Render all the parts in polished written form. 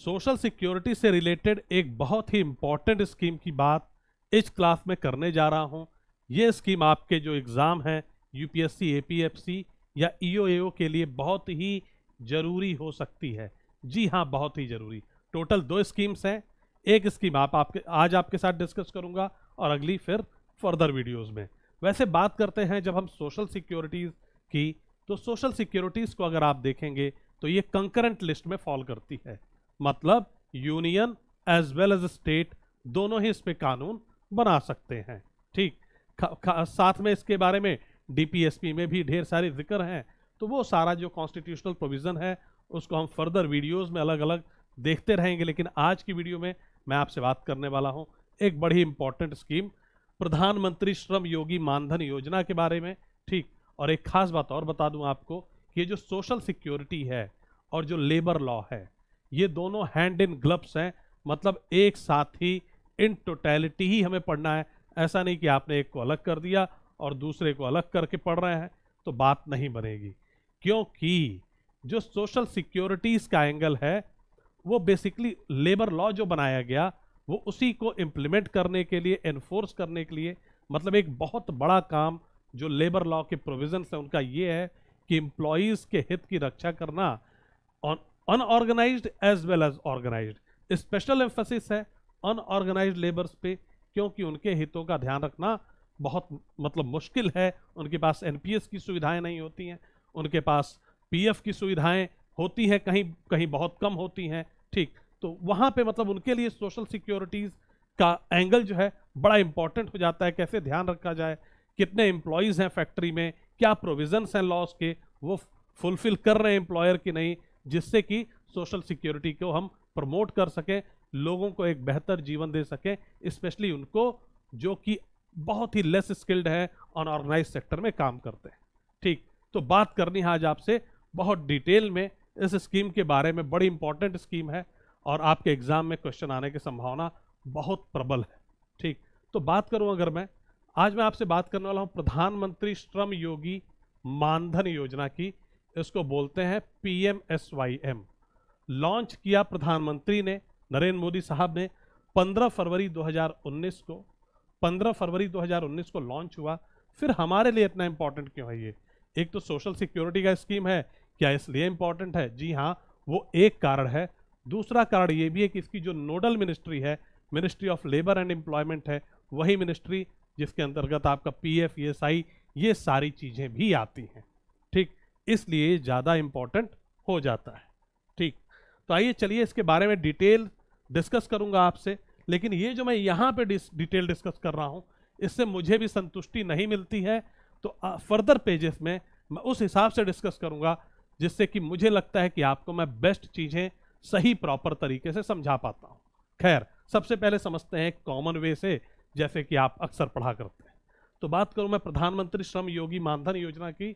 Social security से related एक बहुत ही इंपॉर्टेंट स्कीम की बात इस क्लास में करने जा रहा हूं। ये स्कीम आपके जो एग्ज़ाम है यूपीएससी, एपीएफसी या ईओएओ के लिए बहुत ही ज़रूरी हो सकती है। जी हाँ, बहुत ही ज़रूरी। टोटल 2 स्कीम्स हैं। एक स्कीम आपके आज आपके साथ डिस्कस करूंगा और अगली फिर फर्दर वीडियोस में। वैसे बात करते हैं जब हम सोशल सिक्योरिटीज़ की, तो सोशल सिक्योरिटीज़ को अगर आप देखेंगे तो ये कंकरेंट लिस्ट में फॉल करती है। मतलब union as well as state दोनों ही इस पे कानून बना सकते हैं। ठीक, साथ में इसके बारे में डीपीएसपी में भी ढेर सारे जिक्र हैं। तो वो सारा जो कॉन्स्टिट्यूशनल प्रोविज़न है उसको हम फर्दर वीडियोस में अलग अलग देखते रहेंगे। लेकिन आज की वीडियो में मैं आपसे बात करने वाला हूँ एक बड़ी इंपॉर्टेंट स्कीम, प्रधानमंत्री श्रम योगी मानधन योजना के बारे में। ठीक, और एक खास बात और बता दूं आपको कि ये जो सोशल सिक्योरिटी है और जो लेबर लॉ है, ये दोनों हैंड इन ग्लव्स हैं। मतलब एक साथ ही इन टोटलिटी ही हमें पढ़ना है। ऐसा नहीं कि आपने एक को अलग कर दिया और दूसरे को अलग करके पढ़ रहे हैं तो बात नहीं बनेगी। क्योंकि जो सोशल सिक्योरिटीज़ का एंगल है वो बेसिकली लेबर लॉ जो बनाया गया वो उसी को इम्प्लीमेंट करने के लिए, एनफोर्स करने के लिए, मतलब एक बहुत बड़ा काम जो लेबर लॉ के प्रोविजंस है उनका ये है कि एम्प्लॉयज़ के हित की रक्षा करना unorganised as well as organised. Special emphasis है अनऑर्गेनाइज्ड लेबर्स पे, क्योंकि उनके हितों का ध्यान रखना बहुत मतलब मुश्किल है। उनके पास एनपीएस की सुविधाएं नहीं होती हैं, उनके पास पीएफ की सुविधाएं होती हैं, कहीं कहीं बहुत कम होती हैं। ठीक, तो वहाँ पे मतलब उनके लिए सोशल सिक्योरिटीज़ का एंगल जो है बड़ा इंपॉर्टेंट हो जाता है। कैसे ध्यान रखा जाए, कितने एम्प्लॉयज़ हैं फैक्ट्री में, क्या प्रोविजंस हैं लॉस के, वो फुलफिल कर रहे हैं एम्प्लॉयर की नहीं, जिससे कि सोशल सिक्योरिटी को हम प्रमोट कर सकें, लोगों को एक बेहतर जीवन दे सकें, स्पेशली उनको जो कि बहुत ही लेस स्किल्ड है, अनऑर्गेनाइज सेक्टर में काम करते हैं। ठीक, तो बात करनी है आज आपसे बहुत डिटेल में इस स्कीम के बारे में। बड़ी इंपॉर्टेंट स्कीम है और आपके एग्जाम में क्वेश्चन आने की संभावना बहुत प्रबल है। ठीक, तो बात करूं अगर आज मैं आपसे बात करने वाला हूं प्रधानमंत्री श्रम योगी मानधन योजना की। इसको बोलते हैं PMSYM। लॉन्च किया प्रधानमंत्री ने, नरेंद्र मोदी साहब ने 15 फरवरी 2019 को। 15 फरवरी 2019 को लॉन्च हुआ। फिर हमारे लिए इतना इंपॉर्टेंट क्यों है ये? एक तो सोशल सिक्योरिटी का स्कीम है, क्या इसलिए इंपॉर्टेंट है? जी हाँ, वो एक कारण है। दूसरा कारण ये भी है कि इसकी जो नोडल मिनिस्ट्री है, ministry of labour and employment है, वही मिनिस्ट्री जिसके अंतर्गत आपका पीएफ, ईएसआई, ये सारी चीज़ें भी आती हैं। ठीक, इसलिए ज़्यादा इंपॉर्टेंट हो जाता है। ठीक, तो आइए चलिए इसके बारे में डिटेल डिस्कस करूंगा आपसे। लेकिन ये जो मैं यहाँ पे डिटेल डिस्कस कर रहा हूँ इससे मुझे भी संतुष्टि नहीं मिलती है। तो फर्दर पेजेस में मैं उस हिसाब से डिस्कस करूंगा जिससे कि मुझे लगता है कि आपको मैं बेस्ट चीज़ें सही प्रॉपर तरीके से समझा पाता हूँ। खैर, सबसे पहले समझते हैं कॉमन वे से, जैसे कि आप अक्सर पढ़ा करते हैं। तो बात करूं मैं प्रधानमंत्री श्रम योगी मानधन योजना की,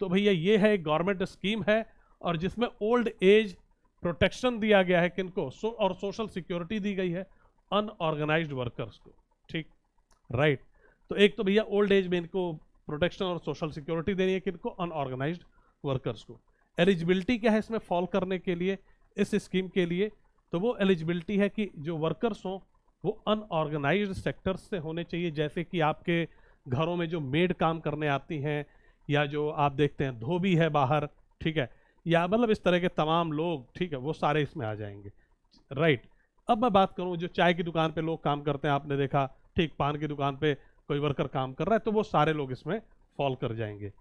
तो भैया ये है एक गवर्नमेंट स्कीम है और जिसमें ओल्ड एज प्रोटेक्शन दिया गया है किनको, और सोशल सिक्योरिटी दी गई है अनऑर्गेनाइज्ड वर्कर्स को। ठीक, राइट। तो एक तो भैया ओल्ड एज में इनको प्रोटेक्शन और सोशल सिक्योरिटी देनी है किनको, अनऑर्गेनाइज्ड वर्कर्स को। एलिजिबिलिटी क्या है इसमें फॉल करने के लिए, इस स्कीम के लिए? तो वो एलिजिबिलिटी है कि जो वर्कर्स हों वो अनऑर्गेनाइज्ड सेक्टर्स से होने चाहिए। जैसे कि आपके घरों में जो मेड काम करने आती हैं, या जो आप देखते हैं धोबी है बाहर, ठीक है, या मतलब इस तरह के तमाम लोग, ठीक है, वो सारे इसमें आ जाएंगे। राइट। अब मैं बात करूं जो चाय की दुकान पे लोग काम करते हैं, आपने देखा, ठीक, पान की दुकान पे कोई वर्कर काम कर रहा है, तो वो सारे लोग इसमें फॉल कर जाएंगे।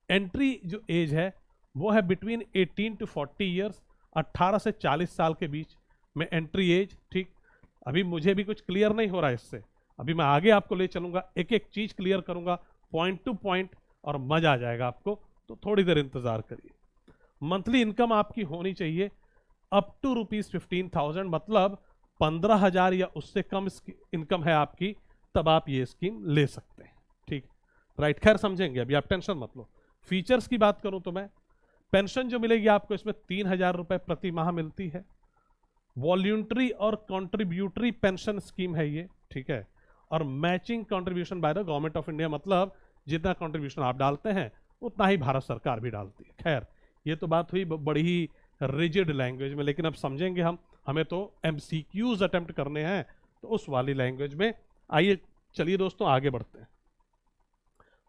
एंट्री जो एज है वो है बिटवीन 18 टू 40 ईयर्स, 18 से 40 साल के बीच में एंट्री एज। ठीक, अभी मुझे भी कुछ क्लियर नहीं हो रहा है इससे, अभी मैं आगे आपको ले चलूंगा, एक एक चीज़ क्लियर करूंगा पॉइंट टू पॉइंट और मजा आ जाएगा आपको, तो थोड़ी देर इंतजार करिए। मंथली इनकम आपकी होनी चाहिए अप टू ₹15,000, मतलब 15,000 या उससे कम इनकम है आपकी, तब आप ये स्कीम ले सकते हैं। ठीक, राइट। खैर समझेंगे, अभी आप टेंशन मत लो। फीचर्स की बात करूं तो मैं, पेंशन जो मिलेगी आपको इसमें 3,000 रुपये प्रति माह मिलती है। वॉल्यूंटरी और कॉन्ट्रीब्यूटरी पेंशन स्कीम है ये, ठीक है, और matching contribution by the government of India, मतलब जितना कंट्रीब्यूशन आप डालते हैं उतना ही भारत सरकार भी डालती है। खैर, ये तो बात हुई बड़ी ही रिजिड लैंग्वेज में, लेकिन अब समझेंगे हम हमें तो MCQs अटेम्प्ट करने हैं, तो उस वाली लैंग्वेज में। आइए चलिए दोस्तों आगे बढ़ते हैं।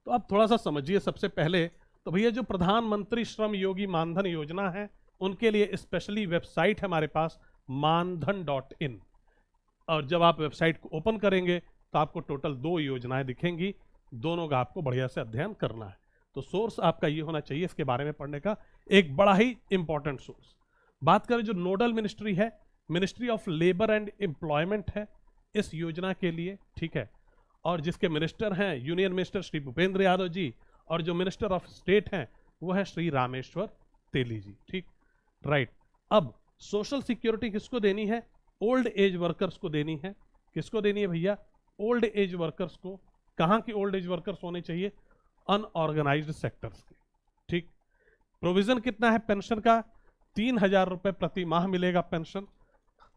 तो अब थोड़ा सा समझिए। सबसे पहले तो भैया जो प्रधानमंत्री श्रम योगी मानधन योजना है, उनके लिए स्पेशली वेबसाइट है हमारे पास मानधन.in। और जब आप वेबसाइट को ओपन करेंगे तो आपको टोटल 2 योजनाएं दिखेंगी, दोनों का आपको बढ़िया से अध्ययन करना है। तो सोर्स आपका ये होना चाहिए इसके बारे में पढ़ने का, एक बड़ा ही इंपॉर्टेंट सोर्स। बात करें जो नोडल मिनिस्ट्री है, ministry of labour and employment है इस योजना के लिए, ठीक है। और जिसके मिनिस्टर हैं यूनियन मिनिस्टर श्री भूपेंद्र यादव जी, और जो मिनिस्टर ऑफ स्टेट हैं वो है श्री रामेश्वर तेली जी, ठीक, राइट। अब सोशल सिक्योरिटी किसको देनी है? ओल्ड एज वर्कर्स को देनी है। किसको देनी है भैया? ओल्ड एज वर्कर्स को। कहाँ के ओल्ड एज वर्कर्स होने चाहिए? अनऑर्गेनाइज्ड सेक्टर्स के, ठीक। प्रोविजन कितना है पेंशन का? 3,000 रुपए प्रति माह मिलेगा पेंशन,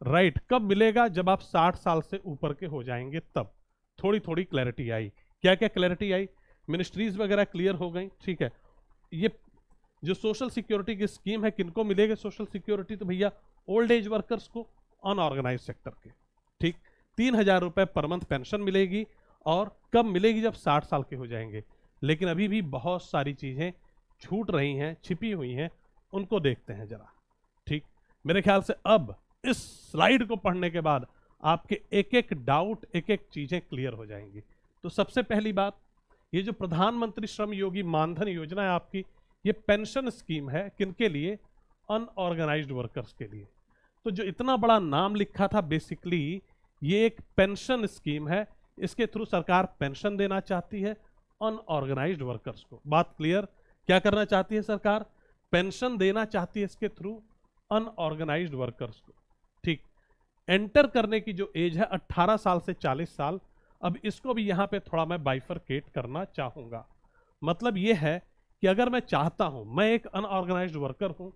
राइट। कब मिलेगा? जब आप 60 साल से ऊपर के हो जाएंगे तब। थोड़ी थोड़ी क्लैरिटी आई। क्या क्या क्लैरिटी आई? मिनिस्ट्रीज वगैरह क्लियर हो गई, ठीक है। ये जो सोशल सिक्योरिटी की स्कीम है, किनको मिलेगा सोशल सिक्योरिटी? तो भैया ओल्ड एज वर्कर्स को, अनऑर्गेनाइज सेक्टर के, ठीक। 3,000 रुपए पर मंथ पेंशन मिलेगी। और कब मिलेगी? जब 60 साल के हो जाएंगे। लेकिन अभी भी बहुत सारी चीजें छूट रही हैं, छिपी हुई हैं, उनको देखते हैं जरा, ठीक। मेरे ख्याल से अब इस स्लाइड को पढ़ने के बाद आपके एक एक डाउट, एक एक चीजें क्लियर हो जाएंगी। तो सबसे पहली बात, ये जो प्रधानमंत्री श्रम योगी मानधन योजना है आपकी, ये पेंशन स्कीम है किनके लिए? अनऑर्गेनाइज्ड वर्कर्स के लिए। तो जो इतना बड़ा नाम लिखा था, बेसिकली ये एक पेंशन स्कीम है। इसके थ्रू सरकार पेंशन देना चाहती है अनऑर्गेनाइज्ड वर्कर्स को। बात क्लियर? क्या करना चाहती है सरकार? पेंशन देना चाहती है इसके थ्रू अनऑर्गेनाइज्ड वर्कर्स को, ठीक। एंटर करने की जो एज है 18 साल से 40 साल। अब इसको भी यहां पे थोड़ा मैं बाइफरकेट करना चाहूंगा। मतलब ये है कि अगर मैं चाहता हूं, मैं एक अनऑर्गेनाइज्ड वर्कर हूं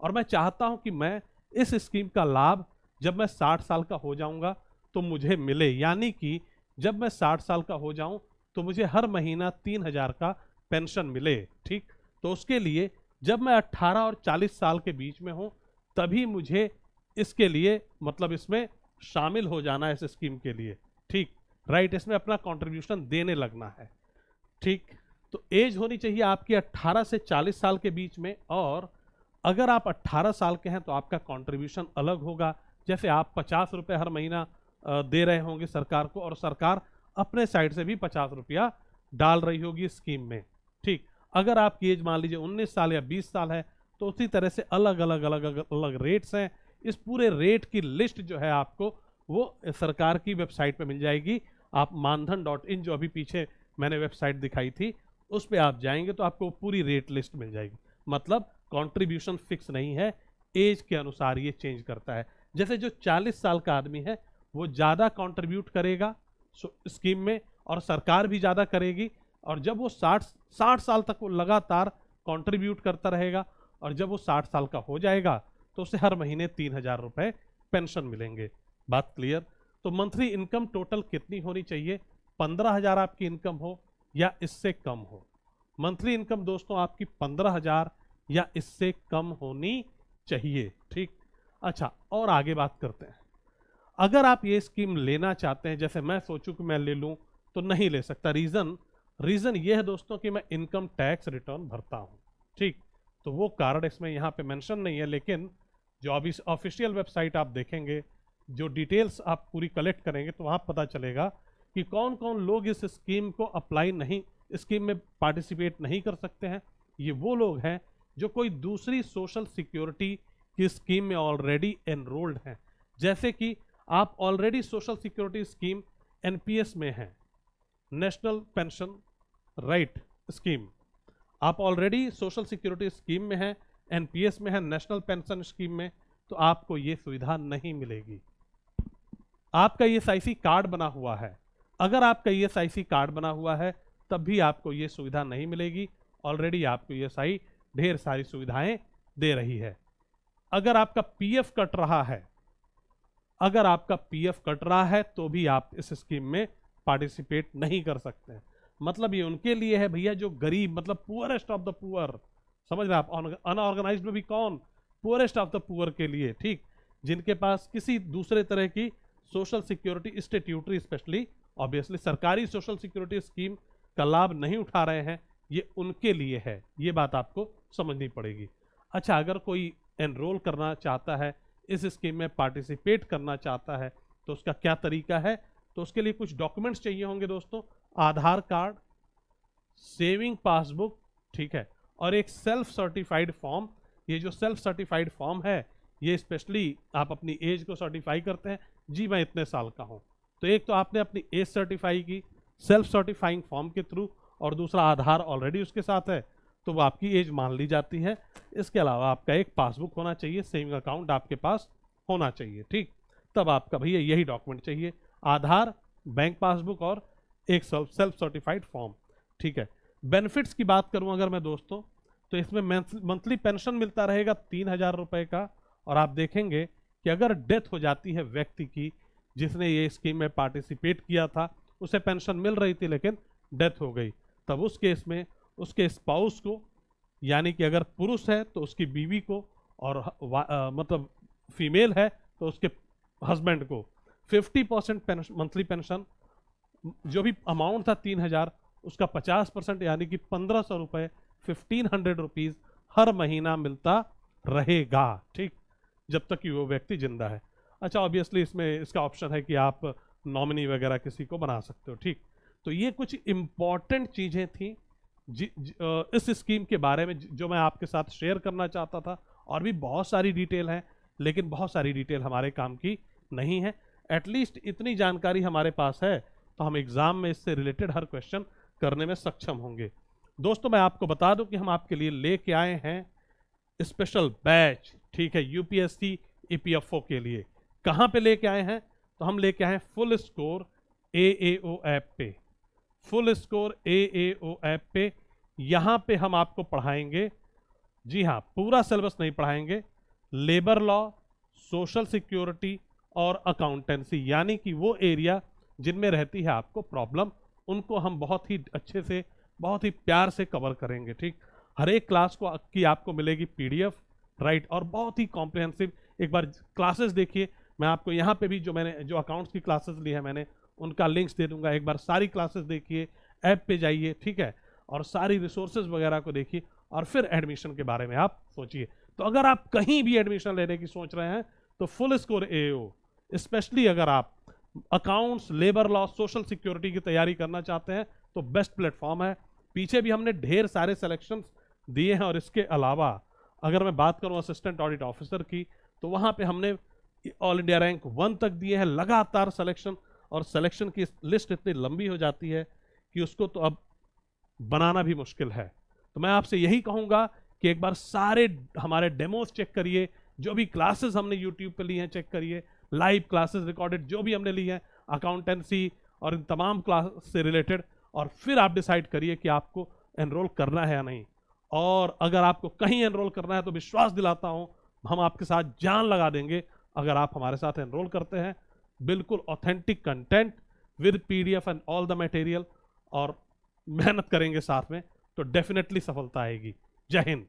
और मैं चाहता हूं कि मैं इस स्कीम का लाभ जब मैं 60 साल का हो जाऊंगा तो मुझे मिले, यानी कि जब मैं 60 साल का हो जाऊं तो मुझे हर महीना 3,000 का पेंशन मिले, ठीक। तो उसके लिए जब मैं 18 और 40 साल के बीच में हूं तभी मुझे इसके लिए, मतलब इसमें शामिल हो जाना है इस स्कीम के लिए, ठीक, राइट। इसमें अपना कंट्रीब्यूशन देने लगना है, ठीक। तो एज होनी चाहिए आपकी 18 से 40 साल के बीच में। और अगर आप 18 साल के हैं तो आपका कंट्रीब्यूशन अलग होगा। जैसे आप 50 रुपये हर महीना दे रहे होंगे सरकार को, और सरकार अपने साइड से भी 50 रुपया डाल रही होगी स्कीम में, ठीक। अगर आपकी एज मान लीजिए 19 साल या 20 साल है तो उसी तरह से अलग अलग अलग अलग अलग रेट्स हैं। इस पूरे रेट की लिस्ट जो है आपको वो सरकार की वेबसाइट पे मिल जाएगी। आप मानधन.in, जो अभी पीछे मैंने वेबसाइट दिखाई थी, उस पर आप जाएंगे तो आपको पूरी रेट लिस्ट मिल जाएगी। मतलब कंट्रीब्यूशन फिक्स नहीं है, एज के अनुसार ये चेंज करता है। जैसे जो 40 साल का आदमी है वो ज़्यादा कंट्रीब्यूट करेगा स्कीम में, और सरकार भी ज़्यादा करेगी। और जब वो 60 साल तक वो लगातार कंट्रीब्यूट करता रहेगा, और जब वो 60 साल का हो जाएगा तो उसे हर महीने 3,000 रुपये पेंशन मिलेंगे। बात क्लियर? तो मंथली इनकम टोटल कितनी होनी चाहिए? 15,000 आपकी इनकम हो या इससे कम हो। मंथली इनकम दोस्तों आपकी 15,000 या इससे कम होनी चाहिए, ठीक। अच्छा, और आगे बात करते हैं। अगर आप ये स्कीम लेना चाहते हैं, जैसे मैं सोचूं कि मैं ले लूं तो नहीं ले सकता। रीजन ये है दोस्तों कि मैं इनकम टैक्स रिटर्न भरता हूं, ठीक। तो वो कारण इसमें यहाँ पे मेंशन नहीं है, लेकिन जो अभी ऑफिशियल वेबसाइट आप देखेंगे, जो डिटेल्स आप पूरी कलेक्ट करेंगे तो वहाँ पता चलेगा कि कौन कौन लोग इस स्कीम को अप्लाई नहीं, स्कीम में पार्टिसिपेट नहीं कर सकते हैं। ये वो लोग हैं जो कोई दूसरी सोशल सिक्योरिटी की स्कीम में ऑलरेडी एनरोल्ड हैं। जैसे कि आप already social security scheme NPS में हैं, नेशनल पेंशन राइट स्कीम, आप ऑलरेडी सोशल सिक्योरिटी स्कीम में हैं, एनपीएस में है, नेशनल पेंशन स्कीम में, तो आपको ये सुविधा नहीं मिलेगी। आपका ईएसआईसी कार्ड बना हुआ है, अगर आपका ईएसआईसी कार्ड बना हुआ है तब भी आपको ये सुविधा नहीं मिलेगी। ऑलरेडी आपको ईएसआई ढेर सारी सुविधाएं दे रही है। अगर आपका पीएफ कट रहा है, अगर आपका पीएफ कट रहा है तो भी आप इस स्कीम में पार्टिसिपेट नहीं कर सकते हैं। मतलब ये उनके लिए है भैया जो गरीब, मतलब पुअरेस्ट ऑफ द पुअर, समझ रहे आप। अनऑर्गेनाइज्ड में भी कौन? पुअरेस्ट ऑफ द पुअर के लिए, ठीक। जिनके पास किसी दूसरे तरह की social security statutory, specially obviously सरकारी सोशल सिक्योरिटी स्कीम का लाभ नहीं उठा रहे हैं, ये उनके लिए है। ये बात आपको समझनी पड़ेगी। अच्छा, अगर कोई एनरोल करना चाहता है, इस स्कीम में पार्टिसिपेट करना चाहता है, तो उसका क्या तरीका है? तो उसके लिए कुछ डॉक्यूमेंट्स चाहिए होंगे दोस्तों। आधार कार्ड, सेविंग पासबुक, ठीक है, और एक सेल्फ सर्टिफाइड फॉर्म। ये जो सेल्फ सर्टिफाइड फॉर्म है, ये स्पेशली आप अपनी एज को सर्टिफाई करते हैं, जी मैं इतने साल का हूँ। तो एक तो आपने अपनी एज सर्टिफाई की सेल्फ सर्टिफाइंग फॉर्म के थ्रू, और दूसरा आधार ऑलरेडी उसके साथ है, तो वो आपकी एज मान ली जाती है। इसके अलावा आपका एक पासबुक होना चाहिए, सेविंग अकाउंट आपके पास होना चाहिए, ठीक। तब आपका भैया यही डॉक्यूमेंट चाहिए, आधार, बैंक पासबुक और एक सेल्फ सर्टिफाइड फॉर्म, ठीक है। बेनिफिट्स की बात करूं अगर मैं दोस्तों, तो इसमें मंथली पेंशन मिलता रहेगा 3,000 रुपए का। और आप देखेंगे कि अगर डेथ हो जाती है व्यक्ति की, जिसने ये स्कीम में पार्टिसिपेट किया था, उसे पेंशन मिल रही थी लेकिन डेथ हो गई, तब उस केस में उसके स्पाउस को, यानी कि अगर पुरुष है तो उसकी बीवी को, और मतलब फीमेल है तो उसके हस्बैंड को 50% मंथली पेंशन, जो भी अमाउंट था 3,000, उसका 50% यानी कि 1,500 रुपये, 1,500 रुपीज़ हर महीना मिलता रहेगा, ठीक, जब तक कि वो व्यक्ति जिंदा है। अच्छा, ऑब्वियसली इसमें इसका ऑप्शन है कि आप नॉमिनी वगैरह किसी को बना सकते हो, ठीक। तो ये कुछ इम्पॉर्टेंट चीज़ें थी इस स्कीम के बारे में जो मैं आपके साथ शेयर करना चाहता था। और भी बहुत सारी डिटेल है, लेकिन बहुत सारी डिटेल हमारे काम की नहीं है। एटलीस्ट इतनी जानकारी हमारे पास है तो हम एग्ज़ाम में इससे रिलेटेड हर क्वेश्चन करने में सक्षम होंगे। दोस्तों, मैं आपको बता दूं कि हम आपके लिए लेके आए हैं स्पेशल बैच, ठीक है, यूपीएससी ईपीएफओ के लिए। कहाँ पे लेके आए हैं? तो हम लेके आए हैं फुल स्कोर AAO ऐप पे, फुल स्कोर AAO ऐप पे। यहाँ पे हम आपको पढ़ाएंगे, जी हाँ, पूरा सिलेबस नहीं पढ़ाएंगे, लेबर लॉ, सोशल सिक्योरिटी और अकाउंटेंसी, यानी कि वो एरिया जिनमें रहती है आपको प्रॉब्लम, उनको हम बहुत ही अच्छे से, बहुत ही प्यार से कवर करेंगे, ठीक। हर एक क्लास को की आपको मिलेगी PDF, राइट, और बहुत ही कॉम्प्रिहेंसिव। एक बार क्लासेस देखिए, मैं आपको यहाँ पे भी जो मैंने जो अकाउंट्स की क्लासेस ली है मैंने, उनका लिंक्स दे दूंगा। एक बार सारी क्लासेस देखिए, ऐप पे जाइए, ठीक है, और सारी रिसोर्सेज वगैरह को देखिए, और फिर एडमिशन के बारे में आप सोचिए। तो अगर आप कहीं भी एडमिशन लेने की सोच रहे हैं तो फुल स्कोर AAO, स्पेशली अगर आप accounts, labour law, social security की तैयारी करना चाहते हैं, तो बेस्ट प्लेटफॉर्म है। पीछे भी हमने ढेर सारे सिलेक्शंस दिए हैं, और इसके अलावा अगर मैं बात करूं असिस्टेंट ऑडिट ऑफिसर की, तो वहां पे हमने ऑल इंडिया रैंक 1 तक दिए हैं लगातार सिलेक्शन। और सिलेक्शन की लिस्ट इतनी लंबी हो जाती है कि उसको तो अब बनाना भी मुश्किल है। तो मैं आपसे यही कहूंगा कि एक बार सारे हमारे डेमोस चेक करिए, जो भी क्लासेस हमने यूट्यूब पे ली हैं चेक करिए, लाइव क्लासेस रिकॉर्डेड जो भी हमने ली हैं अकाउंटेंसी और इन तमाम क्लास से रिलेटेड, और फिर आप डिसाइड करिए कि आपको एनरोल करना है या नहीं। और अगर आपको कहीं एनरोल करना है तो विश्वास दिलाता हूं, हम आपके साथ जान लगा देंगे अगर आप हमारे साथ एनरोल करते हैं। बिल्कुल authentic content with PDF and all the material, और मेहनत करेंगे साथ में, तो डेफिनेटली सफलता आएगी। जय हिंद।